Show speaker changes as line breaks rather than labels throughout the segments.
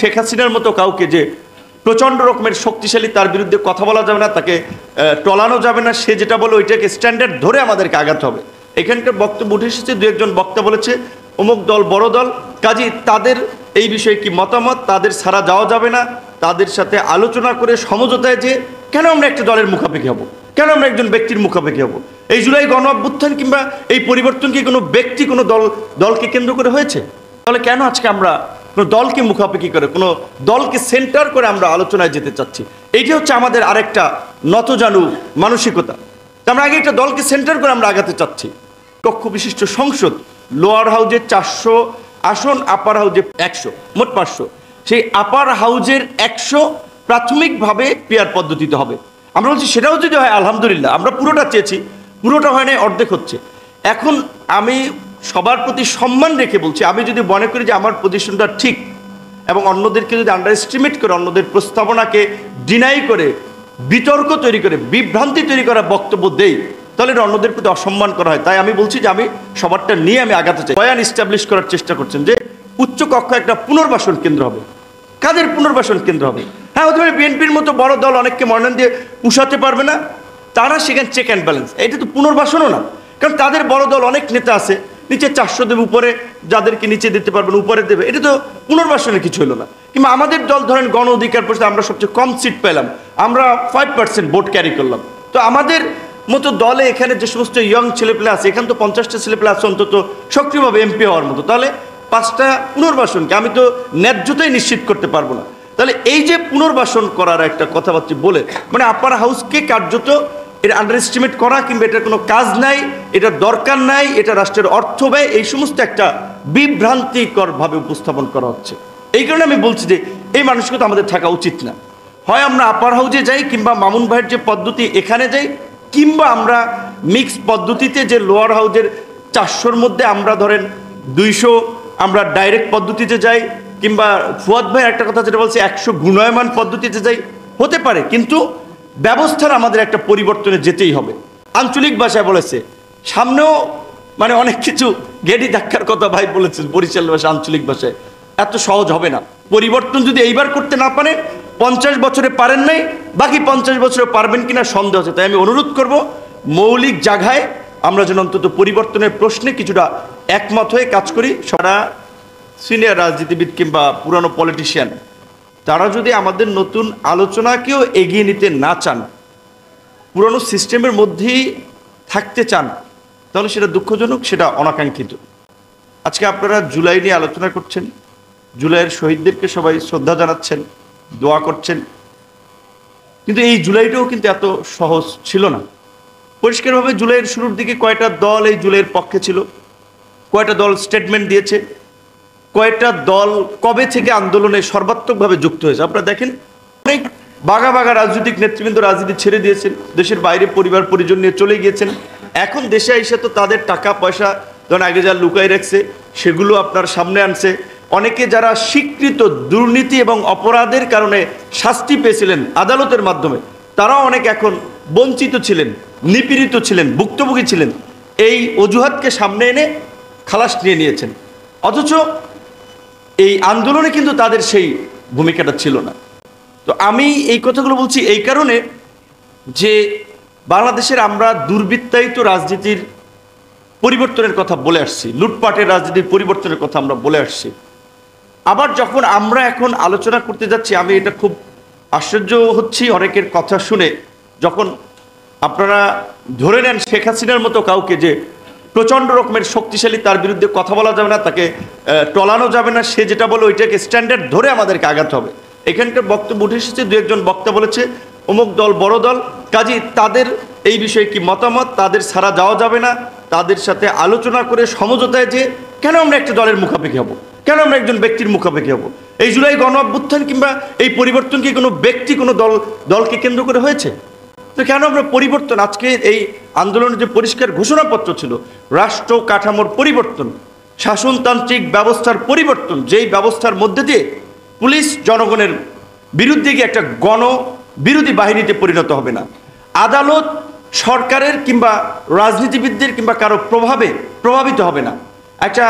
শেখ হাসিনার মতো কাউকে যে প্রচণ্ড রকমের শক্তিশালী, তার বিরুদ্ধে কথা বলা যাবে না, তাকে টলানো যাবে না, সে যেটা বলে ওইটাকে স্ট্যান্ডার্ড ধরে আমাদেরকে আগাতে হবে। এখানকার বক্তব্য উঠে এসেছে, দু একজন বক্তা বলেছে অমুক দল বড় দল, কাজী তাদের এই বিষয়ে কি মতামত, তাদের ছাড়া যাওয়া যাবে না, তাদের সাথে আলোচনা করে সমঝোতায় যে কেন আমরা একটা দলের মুখাপেক্ষি হব, কেন আমরা একজন ব্যক্তির মুখাপেক্ষি হব। এই জুলাই গণ অভ্যুত্থান কিংবা এই পরিবর্তন কি কোনো ব্যক্তি, কোনো দলকে কেন্দ্র করে হয়েছে? তাহলে কেন আজকে আমরা কোনো দলকে মুখাপেক্ষি করে, কোনো দলকে সেন্টার করে আমরা আলোচনায় যেতে চাচ্ছি? এইটা হচ্ছে আমাদের আরেকটা নতজানু মানসিকতা। আমরা আগে একটা দলকে সেন্টার করে আমরা আগাতে চাচ্ছি। কক্ষ বিশিষ্ট সংসদ, লোয়ার হাউজে 400 আসন, আপার হাউজে 100, মোট 500। সেই আপার হাউজের 100 প্রাথমিকভাবে পেয়ার পদ্ধতিতে হবে। আমরা বলছি সেটাও যদি হয় আলহামদুলিল্লাহ, আমরা পুরোটা চেয়েছি, পুরোটা হয় নাই, অর্ধেক হচ্ছে। এখন আমি সবার প্রতি সম্মান রেখে বলছি, আমি যদি মনে করি যে আমার পজিশনটা ঠিক এবং অন্যদেরকে যদি আন্ডার এস্টিমেট করে, অন্যদের প্রস্তাবনাকে ডিনাই করে, বিতর্ক তৈরি করে, বিভ্রান্তি তৈরি করা বক্তব্য দেই, তাহলে এটা অন্যদের প্রতি অসম্মান করা হয়। তাই আমি বলছি যে আমি সবারটা নিয়ে আমি আগাতে চাই। বয়ান ইস্টাবলিশ করার চেষ্টা করছেন যে উচ্চ কক্ষ একটা পুনর্বাসন কেন্দ্র হবে। কাদের পুনর্বাসন কেন্দ্র হবে? হ্যাঁ, হতে পারে বিএনপির মতো বড় দল অনেককে মনোনয়ন দিয়ে পুষাতে পারবে না, তারা সেখানে চেক অ্যান্ড ব্যালেন্স। এটা তো পুনর্বাসনও না, কারণ তাদের বড় দল অনেক নেতা আছে, নিচে 400 দেবে, উপরে যাদেরকে নিচে দিতে পারবেন উপরে দেবে, এটা তো পুনর্বাসনের কিছু হলো না। কিংবা আমাদের দল ধরেন গণ অধিকার পরিষদে আমরা সবচেয়ে কম সিট পেলাম, আমরা 5% ভোট ক্যারি করলাম। তো আমাদের মতো দলে এখানে যে সমস্ত ইয়ং ছেলেপেলে আছে, এখানে তো 50টা ছেলেপেলে আছে অন্তত সক্রিয়ভাবে এমপি হওয়ার মতো, তাহলে 5টা পুনর্বাসনকে আমি তো ন্যায্যতাই নিশ্চিত করতে পারবো না। তাহলে এই যে পুনর্বাসন করার একটা কথাবার্তা বলে, মানে আপার হাউসকে কার্যত এটা আন্ডার এস্টিমেট করা, কিংবা এটার কোনো কাজ নাই, এটার দরকার নাই, এটা রাষ্ট্রের অর্থ ব্যয়, এই সমস্ত একটা বিভ্রান্তিকরভাবে উপস্থাপন করা হচ্ছে। এই কারণে আমি বলছি যে এই মানসিকতা আমাদের থাকা উচিত না। হয় আমরা আপার হাউজে যাই, কিংবা মামুন ভাইয়ের যে পদ্ধতি এখানে যাই, কিংবা আমরা মিক্স পদ্ধতিতে যে লোয়ার হাউজের 400-র মধ্যে আমরা ধরেন 200 আমরা ডাইরেক্ট পদ্ধতিতে যাই, কিংবা ফুয়াদ ভাই একটা কথা যেটা বলছে 100 গুণায়মান পদ্ধতিতে যাই, হতে পারে। কিন্তু ব্যবস্থার আমাদের একটা পরিবর্তনে যেতেই হবে। আঞ্চলিক ভাষায় বলেছে, সামনেও মানে অনেক কিছু গেডি ধাক্কার কথা ভাই বলেছেন বরিশাল ভাষা, আঞ্চলিক ভাষায় এত সহজ হবে না। পরিবর্তন যদি এইবার করতে না পারেন, 50 বছরে পারেন নাই, বাকি 50 বছরে পারবেন কিনা সন্দেহ আছে। তাই আমি অনুরোধ করব, মৌলিক জায়গায় আমরা যেন অন্তত পরিবর্তনের প্রশ্নে কিছুটা একমত হয়ে কাজ করি। সারা সিনিয়র রাজনীতিবিদ কিংবা পুরানো পলিটিশিয়ান, তারা যদি আমাদের নতুন আলোচনাকেও এগিয়ে নিতে না চান, পুরনো সিস্টেমের মধ্যেই থাকতে চান, তাহলে সেটা দুঃখজনক, সেটা অনাকাঙ্ক্ষিত। আজকে আপনারা জুলাই নিয়ে আলোচনা করছেন, জুলাইয়ের শহীদদেরকে সবাই শ্রদ্ধা জানাচ্ছেন, দোয়া করছেন, কিন্তু এই জুলাইটাও কিন্তু এত সহজ ছিল না। পরিষ্কারভাবে জুলাইয়ের শুরুর দিকে কয়টা দল এই জুলাইয়ের পক্ষে ছিল, কয়টা দল স্টেটমেন্ট দিয়েছে, কয়টা দল কবে থেকে আন্দোলনে সর্বাত্মকভাবে যুক্ত হয়েছে। আপনারা দেখেন, অনেক বাঘা বাঘা রাজনৈতিক নেতৃবৃন্দ রাজনীতি ছেড়ে দিয়েছেন, দেশের বাইরে পরিবার পরিজন নিয়ে চলে গিয়েছেন। এখন দেশে এসে তো তাদের টাকা পয়সা ধরুন আগে যা লুকাই রাখছে সেগুলো আপনার সামনে আনছে। অনেকে যারা স্বীকৃত দুর্নীতি এবং অপরাধের কারণে শাস্তি পেয়েছিলেন আদালতের মাধ্যমে, তারাও অনেক এখন বঞ্চিত ছিলেন, নিপীড়িত ছিলেন, ভুক্তভোগী ছিলেন। এই অজুহাতকে সামনে এনে খালাস নিয়ে নিয়েছেন, অথচ এই আন্দোলনে কিন্তু তাদের সেই ভূমিকাটা ছিল না। তো আমি এই কথাগুলো বলছি এই কারণে যে বাংলাদেশের আমরা দুর্বৃত্তায়িত রাজনীতির পরিবর্তনের কথা বলে আসছি, লুটপাটের রাজনীতির পরিবর্তনের কথা আমরা বলে আসছি। আবার যখন আমরা এখন আলোচনা করতে যাচ্ছি, আমি এটা খুব আশ্চর্য হচ্ছি অনেকের কথা শুনে, যখন আপনারা ধরে নেন শেখ হাসিনার মতো কাউকে যে প্রচণ্ড রকমের শক্তিশালী, তার বিরুদ্ধে কথা বলা যাবে না, তাকে টলানো যাবে না, সে যেটা বলে ওইটাকে স্ট্যান্ডার্ড ধরে আমাদেরকে আগাতে হবে। এখানকার বক্তব্য উঠে এসেছে, দু একজন বক্তা বলেছে অমুক দল বড় দল, কাজী তাদের এই বিষয়ে কি মতামত, তাদের ছাড়া যাওয়া যাবে না, তাদের সাথে আলোচনা করে সমঝোতায় যে কেন আমরা একটা দলের মুখাপেক্ষি হব, কেন আমরা একজন ব্যক্তির মুখাপেক্ষি হব। এই জুলাই গণ অভ্যুত্থান কিংবা এই পরিবর্তন কি কোনো ব্যক্তি, কোনো দলকে কেন্দ্র করে হয়েছে? তো কেন আমরা পরিবর্তন, আজকে এই আন্দোলনের যে পরিষ্কার ঘোষণাপত্র ছিল, রাষ্ট্র কাঠামোর পরিবর্তন, শাসনতান্ত্রিক ব্যবস্থার পরিবর্তন, যেই ব্যবস্থার মধ্যে দিয়ে পুলিশ জনগণের বিরুদ্ধে গিয়ে একটা গণ বিরোধী বাহিনীতে পরিণত হবে না, আদালত সরকারের কিংবা রাজনীতিবিদদের কিংবা কারো প্রভাবে প্রভাবিত হবে না, একটা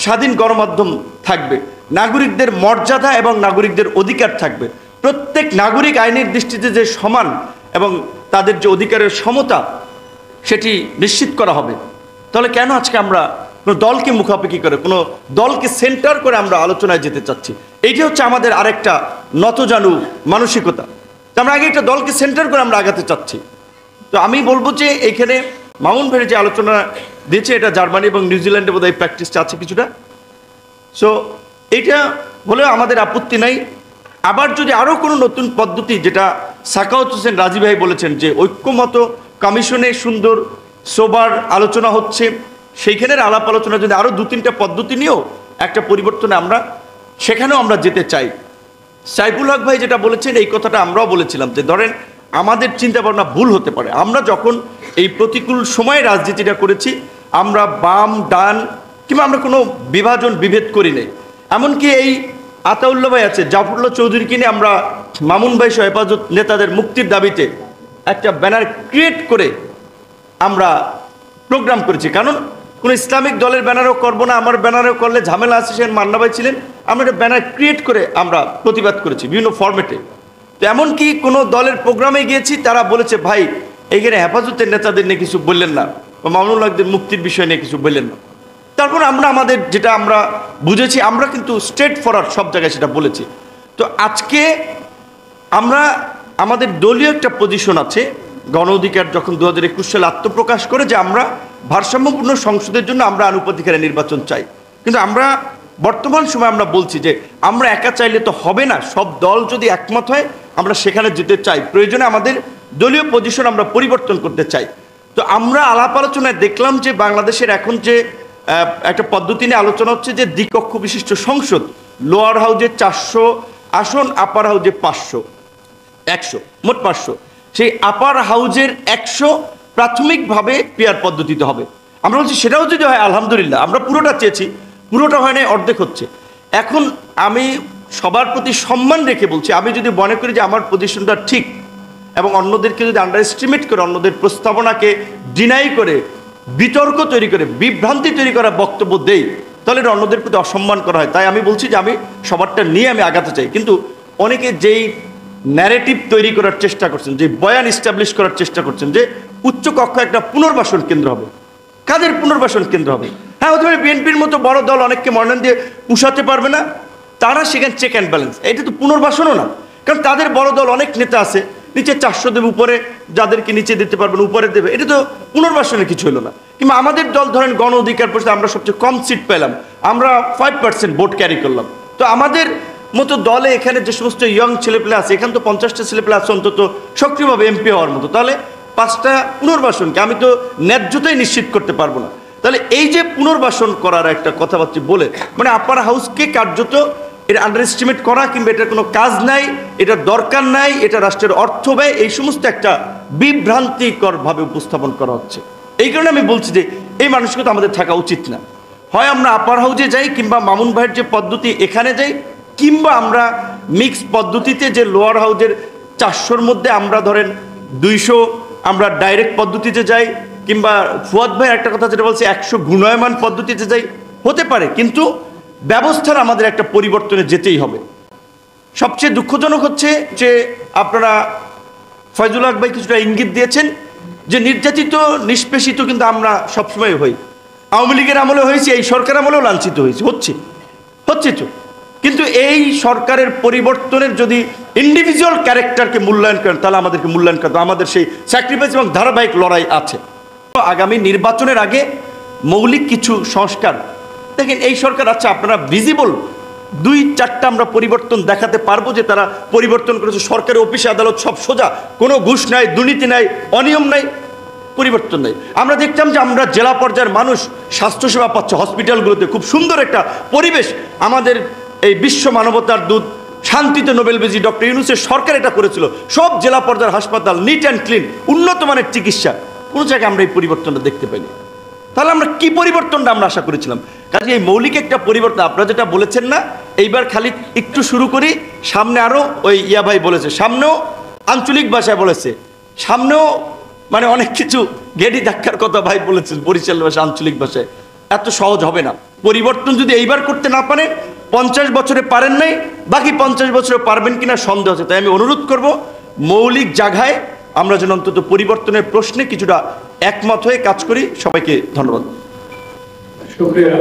স্বাধীন গণমাধ্যম থাকবে, নাগরিকদের মর্যাদা এবং নাগরিকদের অধিকার থাকবে, প্রত্যেক নাগরিক আইনের দৃষ্টিতে যে সমান এবং তাদের যে অধিকারের সমতা সেটি নিশ্চিত করা হবে। তাহলে কেন আজকে আমরা কোনো দলকে মুখাপেক্ষি করে, কোনো দলকে সেন্টার করে আমরা আলোচনায় যেতে চাচ্ছি? এইটি হচ্ছে আমাদের আরেকটা নতজানু মানসিকতা। আমরা আগে একটা দলকে সেন্টার করে আমরা আগাতে চাচ্ছি। তো আমি বলবো যে এইখানে মামুন ভাইয়ের যে আলোচনা দিয়েছে, এটা জার্মানি এবং নিউজিল্যান্ডে বোধহয় প্র্যাকটিসটা আছে কিছুটা। সো এইটা হলেও আমাদের আপত্তি নাই। আবার যদি আরও কোনো নতুন পদ্ধতি, যেটা সাখাওয়াত হোসেন রাজি ভাই বলেছেন যে ঐক্যমত কমিশনে সুন্দর সোবার আলোচনা হচ্ছে, সেইখানের আলাপ আলোচনা যদি আরও 2-3টা পদ্ধতি নিয়েও একটা পরিবর্তনে আমরা সেখানেও আমরা যেতে চাই। সাইফুল হক ভাই যেটা বলেছেন এই কথাটা আমরাও বলেছিলাম যে ধরেন আমাদের চিন্তা ভাবনা ভুল হতে পারে। আমরা যখন এই প্রতিকূল সময়ে রাজনীতিটা করেছি, আমরা বাম ডান কিংবা আমরা কোনো বিভাজন বিভেদ করি নাই। এমনকি এই আতাউল্লাহ ভাই আছে, জাফরুল্লাহ চৌধুরীকে নিয়ে আমরা মামুন ভাই সহ হেফাজত নেতাদের মুক্তির দাবিতে একটা ব্যানার ক্রিয়েট করে আমরা প্রোগ্রাম করেছি। কারণ কোনো ইসলামিক দলের ব্যানারও করবো না, আমার ব্যানারও করলে ঝামেলা আছে, সেখানে মান্না ভাই ছিলেন। আমরা একটা ব্যানার ক্রিয়েট করে আমরা প্রতিবাদ করেছি বিভিন্ন ফরম্যাটে। তো এমনকি কোনো দলের প্রোগ্রামে গিয়েছি, তারা বলেছে ভাই এইখানে হেফাজতের নেতাদের নিয়ে কিছু বললেন না, বা মামুনুল হকদের মুক্তির বিষয় নিয়ে কিছু বললেন না। তারপর আমরা আমাদের যেটা আমরা বুঝেছি, আমরা কিন্তু স্ট্রেট ফরওয়ার্ড সব জায়গায় সেটা বলেছি। তো আজকে আমরা আমাদের দলীয় একটা পজিশন আছে, গণ অধিকার যখন 2021 সালে আত্মপ্রকাশ করে যে আমরা ভারসাম্যপূর্ণ সংসদের জন্য আমরা আনুপাতিক নির্বাচন চাই। কিন্তু আমরা বর্তমান সময় আমরা বলছি যে আমরা একা চাইলে তো হবে না, সব দল যদি একমত হয় আমরা সেখানে যেতে চাই, প্রয়োজনে আমাদের দলীয় পজিশন আমরা পরিবর্তন করতে চাই। তো আমরা আলাপ আলোচনায় দেখলাম যে বাংলাদেশের এখন যে একটা পদ্ধতি নিয়ে আলোচনা হচ্ছে যে দ্বিকক্ষ বিশিষ্ট সংসদ, লোয়ার হাউজে 400 আসন, আপার হাউজে 100 মোট 500। সেই আপার হাউজের 100 প্রাথমিকভাবে পেয়ার পদ্ধতিতে হবে। আমরা বলছি সেটাও যদি হয় আলহামদুলিল্লাহ, আমরা পুরোটা চেয়েছি, পুরোটা হয় না, অর্ধেক হচ্ছে। এখন আমি সবার প্রতি সম্মান রেখে বলছি, আমি যদি মনে করি যে আমার পজিশনটা ঠিক এবং অন্যদেরকে যদি আন্ডার এস্টিমেট করে, অন্যদের প্রস্তাবনাকে ডিনাই করে, বিতর্ক তৈরি করে, বিভ্রান্তি তৈরি করা বক্তব্য দেই, তাহলে এটা অন্যদের প্রতি অসম্মান করা হয়। তাই আমি বলছি যে আমি সবারটা নিয়ে আমি আগাতে চাই। কিন্তু অনেকে যেই ন্যারেটিভ তৈরি করার চেষ্টা করছেন, যে বয়ান ইস্টাবলিশ করার চেষ্টা করছেন যে উচ্চকক্ষ একটা পুনর্বাসন কেন্দ্র হবে। কাদের পুনর্বাসন কেন্দ্র হবে? হ্যাঁ, হতে পারে বিএনপির মতো বড় দল অনেককে মনোনয়ন দিয়ে পুষাতে পারবে না, তারা সেখানে চেক অ্যান্ড ব্যালেন্স। এটা তো পুনর্বাসনও না, কারণ তাদের বড় দল অনেক নেতা আছে, নিচে 400 দেবে, উপরে যাদেরকে নিচে দিতে পারবেন উপরে দেবে, এটা তো পুনর্বাসনের কিছু হলো না। কিংবা আমাদের দল ধরেন গণ অধিকার পরিষদে আমরা সবচেয়ে কম সিট পেলাম, আমরা 5% ভোট ক্যারি করলাম। তো আমাদের মতো দলে এখানে যে সমস্ত ইয়ং ছেলেপেলে আছে, এখানে তো 50টা ছেলেপেলে আছে অন্তত সক্রিয়ভাবে এমপি হওয়ার মতো, তাহলে 5টা পুনর্বাসনকে আমি তো ন্যায্যতাই নিশ্চিত করতে পারবো না। তাহলে এই যে পুনর্বাসন করার একটা কথাবার্তা বলে, মানে আপার হাউসকে কার্যত এটা আন্ডার এস্টিমেট করা, কিংবা এটার কোনো কাজ নাই, এটার দরকার নাই, এটা রাষ্ট্রের অর্থ ব্যয়, এই সমস্ত একটা বিভ্রান্তিকরভাবে উপস্থাপন করা হচ্ছে। এই কারণে আমি বলছি যে এই মানসিকতা আমাদের থাকা উচিত না। হয় আমরা আপার হাউজে যাই, কিংবা মামুন ভাইয়ের যে পদ্ধতি এখানে যাই, কিংবা আমরা মিক্স পদ্ধতিতে যে লোয়ার হাউজের 400-র মধ্যে আমরা ধরেন 200 আমরা ডাইরেক্ট পদ্ধতিতে যাই, কিংবা ফুয়াদ ভাই একটা কথা যেটা বলছে 100 গুণায়মান পদ্ধতিতে যাই, হতে পারে। কিন্তু ব্যবস্থার আমাদের একটা পরিবর্তনে যেতেই হবে। সবচেয়ে দুঃখজনক হচ্ছে যে আপনারা ফয়জুল হক ভাই কিছুটা ইঙ্গিত দিয়েছেন যে নির্যাতিত নিষ্পেষিত কিন্তু আমরা সবসময় হই, আওয়ামী লীগের আমলে হয়েছি, এই সরকার আমলেও লাঞ্ছিত হয়েছি, হচ্ছে তো। কিন্তু এই সরকারের পরিবর্তনের যদি ইন্ডিভিজুয়াল ক্যারেক্টারকে মূল্যায়ন করেন, তাহলে আমাদেরকে মূল্যায়ন করতে আমাদের সেই স্যাক্রিফাইস এবং ধারাবাহিক লড়াই আছে। আগামী নির্বাচনের আগে মৌলিক কিছু সংস্কার দেখেন, এই সরকার আছে, আপনারা ভিজিবল 2-4টা আমরা পরিবর্তন দেখাতে পারবো যে তারা পরিবর্তন করেছে। সরকারি অফিসে আদালত সব সোজা, কোনো ঘুষ নাই, দুর্নীতি নাই, অনিয়ম নাই, পরিবর্তন নেই। আমরা দেখতাম যে আমরা জেলা পর্যায়ের মানুষ স্বাস্থ্যসেবা পাচ্ছে, হসপিটালগুলোতে খুব সুন্দর একটা পরিবেশ। আমাদের এই বিশ্ব মানবতার দূত শান্তিতে নোবেলবিজয়ী ডক্টর ইউনূসের সরকার এটা করেছিল, সব জেলা পর্যায়ের হাসপাতাল নিট অ্যান্ড ক্লিন, উন্নত মানের চিকিৎসা। কোনো জায়গায় আমরা এই পরিবর্তনটা দেখতে পাইনি। তাহলে আমরা কি পরিবর্তনটা আমরা আশা করেছিলাম? কাজে এই মৌলিক একটা পরিবর্তন আপনারা যেটা বলেছেন না, এইবার খালি একটু শুরু করি, সামনে আরও ওই ইয়া ভাই বলেছে, সামনেও আঞ্চলিক ভাষায় বলেছে, সামনেও মানে অনেক কিছু গেডি ধাক্কার কথা ভাই বলেছেন বরিশাল ভাষা, আঞ্চলিক ভাষায়। এত সহজ হবে না পরিবর্তন যদি এইবার করতে না পারেন, 50 বছরে পারেন নাই, বাকি 50 বছরে পারবেন কিনা সন্দেহ আছে। তাই আমি অনুরোধ করব মৌলিক জায়গায় আমরা যেন অন্তত পরিবর্তনের প্রশ্নে কিছুটা একমত হয়ে কাজ করি। সবাইকে ধন্যবাদ।
শুকরিয়া।